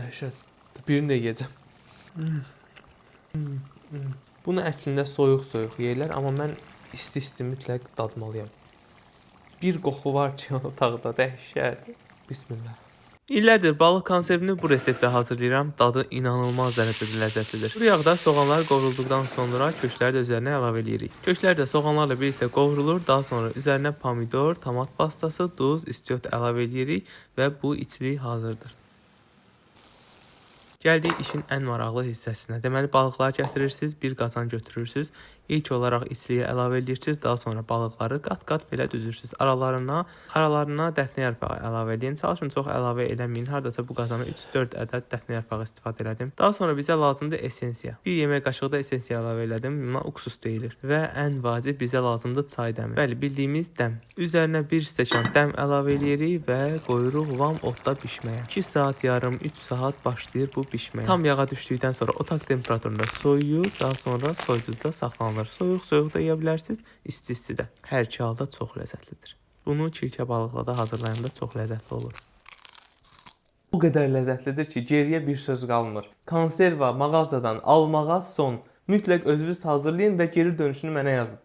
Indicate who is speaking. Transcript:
Speaker 1: dəhşət. Birini də yeyəcəm. Bunu əslində soyuq yeyirlər, amma mən isti mütləq dadmalıyam. Bir qoxu var ki, otaqda dəhşət. Bismillah. İllərdir balıq konservini bu reseptdə hazırlayıram. Dadı inanılmaz dərəcədə ləzzətlidir. Bu yağda soğanlar qovrulduqdan sonra kökləri də üzərinə əlavə edirik. Köklər də soğanlarla birlikdə qovrulur. Daha sonra üzərinə pomidor, tomat pastası, duz, istiot əlavə edirik və bu içilik hazırdır. Gəldik işin ən maraqlı hissəsinə. Deməli, balıqları gətirirsiniz, bir qazan götürürsünüz. İlk olaraq içliyə əlavə edirsiniz. Daha sonra balıqları qat-qat belə düzürsünüz. Aralarına dəfnə yarpağı əlavə edin. Çalışın, çox əlavə eləməyin. Hardasa bu qazana 3-4 ədəd dəfnə yarpağı istifadə elədim. Daha sonra bizə lazımdır esensiya. Bir yemək qaşığı da esensiya əlavə elədim. Buna uksus deyilir. Və ən vacib bizə lazımdır çay dəmi. Bəli, bildiyimiz dəm. Üzərinə 1 stəkan dəm əlavə edirik və qoyuruq vam otda bişməyə. 2 saat yarım, 3 saat başlayır bu bişməyə. Tam yağa düşdükdən sonra otaq temperaturunda soyuyur, daha sonra soyuducuda saxlanılır. Soyuq da yeyə bilərsiniz, isti də. Hər iki halda çox ləzzətlidir. Bunu çirkə balıqla da hazırlayanda çox ləzzətli olur. O qədər ləzzətlidir ki, geriyə bir söz qalmır. Konserva mağazadan almağa son. Mütləq özünüz hazırlayın və geri dönüşünü mənə yazın.